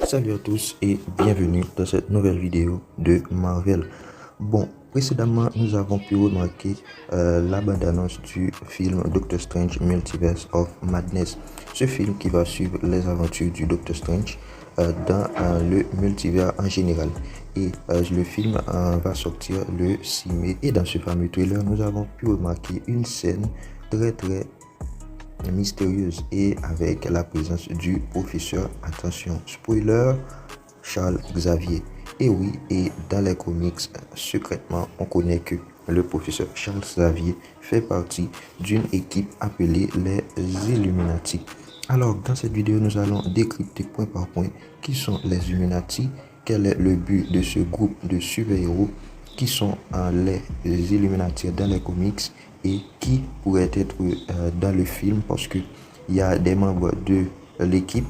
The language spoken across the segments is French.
Salut à tous et bienvenue dans cette nouvelle vidéo de Marvel. Bon, précédemment, nous avons pu remarquer la bande-annonce du film Doctor Strange Multiverse of Madness. Ce film qui va suivre les aventures du Doctor Strange dans le multivers en général. Et le film va sortir le 6 mai. Et dans ce fameux trailer, nous avons pu remarquer une scène très mystérieuse et avec la présence du professeur, attention, spoiler, Charles Xavier. Et oui, et dans les comics, secrètement, on connaît que le professeur Charles Xavier fait partie d'une équipe appelée les Illuminati. Alors, dans cette vidéo, nous allons décrypter point par point qui sont les Illuminati, quel est le but de ce groupe de super-héros, qui sont les Illuminati dans les comics et qui pourrait être dans le film, parce que il y a des membres de l'équipe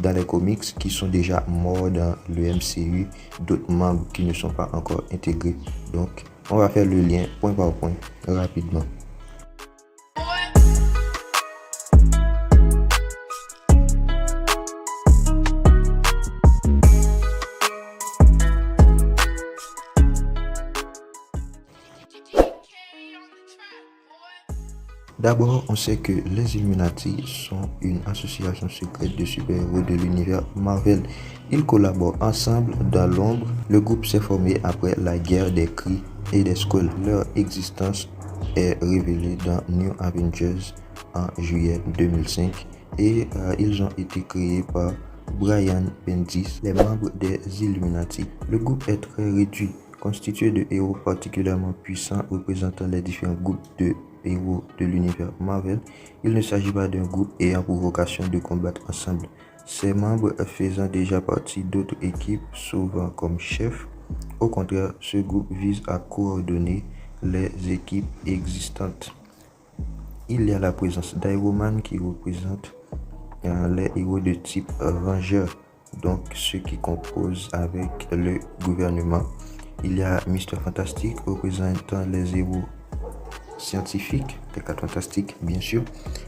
dans les comics qui sont déjà morts dans le MCU, d'autres membres qui ne sont pas encore intégrés. Donc, on va faire le lien point par point rapidement. D'abord, on sait que les Illuminati sont une association secrète de super-héros de l'univers Marvel. Ils collaborent ensemble dans l'ombre. Le groupe s'est formé après la guerre des Kree et des Skrulls. Leur existence est révélée dans New Avengers en juillet 2005 et ils ont été créés par Brian Bendis, les membres des Illuminati. Le groupe est très réduit, constitué de héros particulièrement puissants représentant les différents groupes de héros de l'univers Marvel. Il ne s'agit pas d'un groupe ayant pour vocation de combattre ensemble. Ses membres faisant déjà partie d'autres équipes, souvent comme chef. Au contraire, ce groupe vise à coordonner les équipes existantes. Il y a la présence d'Iron Man qui représente les héros de type Vengeur, donc ceux qui composent avec le gouvernement. Il y a Mr. Fantastic représentant les héros scientifiques, les 4 fantastiques bien sûr.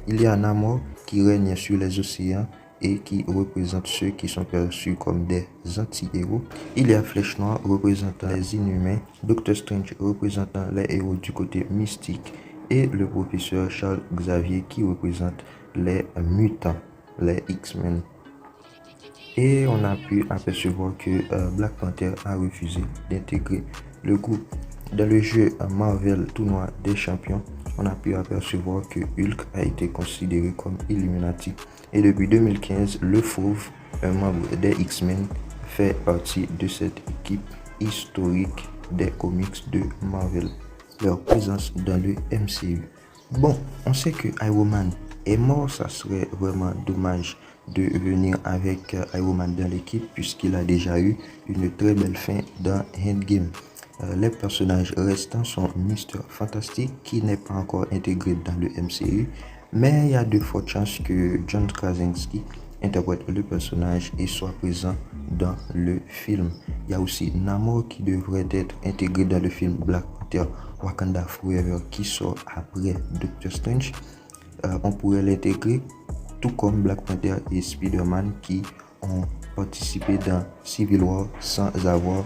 Il y a Namor qui règne sur les océans et qui représente ceux qui sont perçus comme des anti-héros. Il y a Flèche Noire représentant les Inhumains, Doctor Strange représentant les héros du côté mystique et le professeur Charles Xavier qui représente les mutants, les X-Men. Et on a pu apercevoir que Black Panther a refusé d'intégrer le groupe. Dans le jeu Marvel Tournoi des Champions, on a pu apercevoir que Hulk a été considéré comme Illuminati. Et depuis 2015, le Fauve, un membre des X-Men, fait partie de cette équipe historique des comics de Marvel. Leur présence dans le MCU. Bon, on sait que Iron Man est mort, ça serait vraiment dommage de venir avec Iron Man dans l'équipe puisqu'il a déjà eu une très belle fin dans Endgame. Les personnages restants sont Mr. Fantastic qui n'est pas encore intégré dans le MCU, mais il y a de fortes chances que John Krasinski interprète le personnage et soit présent dans le film. Il y a aussi Namor qui devrait être intégré dans le film Black Panther Wakanda Forever qui sort après Doctor Strange. On pourrait l'intégrer tout comme Black Panther et Spider-Man qui ont participé dans Civil War sans avoir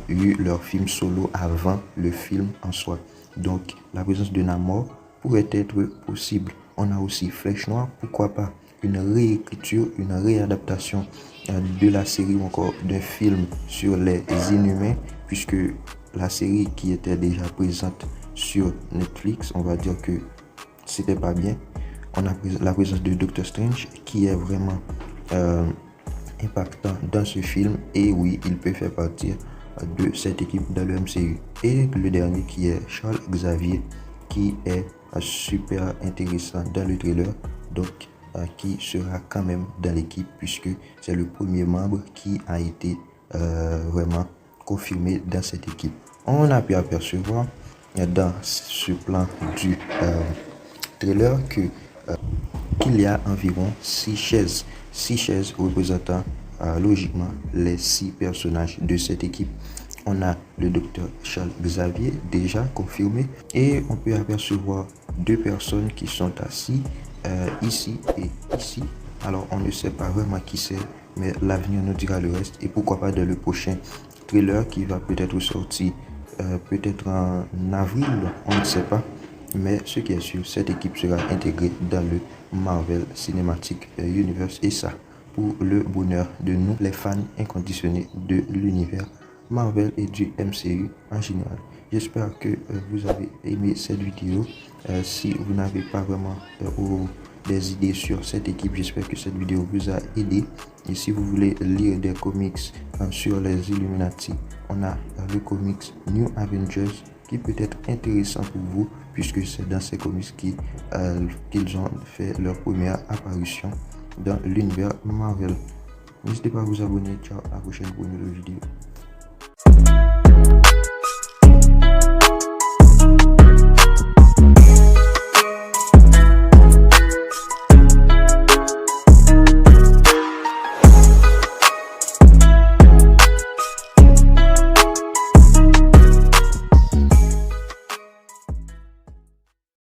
eu leur film solo avant le film en soi. Donc la présence de Namor pourrait être possible. On a aussi Flèche Noire, pourquoi pas une réécriture, une réadaptation de la série ou encore d'un film sur les Inhumains, puisque la série qui était déjà présente sur Netflix, on va dire que c'était pas bien. On a la présence de Doctor Strange qui est vraiment impactant dans ce film, et oui, il peut faire partie de cette équipe dans le MCU. Et le dernier qui est Charles Xavier qui est super intéressant dans le trailer, donc qui sera quand même dans l'équipe puisque c'est le premier membre qui a été vraiment confirmé dans cette équipe. On a pu apercevoir dans ce plan du trailer qu'il y a environ 6 chaises représentant logiquement les 6 personnages de cette équipe. On a le docteur Charles Xavier déjà confirmé et on peut apercevoir 2 personnes qui sont assises ici et ici. Alors on ne sait pas vraiment qui c'est, mais l'avenir nous dira le reste. Et pourquoi pas dans le prochain trailer qui va peut-être sortir peut-être en avril, on ne sait pas. Mais ce qui est sûr, cette équipe sera intégrée dans le Marvel Cinematic Universe, et ça pour le bonheur de nous, les fans inconditionnés de l'univers Marvel et du MCU en général. J'espère que vous avez aimé cette vidéo. Si vous n'avez pas vraiment des idées sur cette équipe, j'espère que cette vidéo vous a aidé. Et si vous voulez lire des comics sur les Illuminati, on a le comics New Avengers qui peut être intéressant pour vous, puisque c'est dans ces comics qu'ils ont fait leur première apparition dans l'univers Marvel. N'hésitez pas à vous abonner. Ciao, à la prochaine pour une nouvelle vidéo.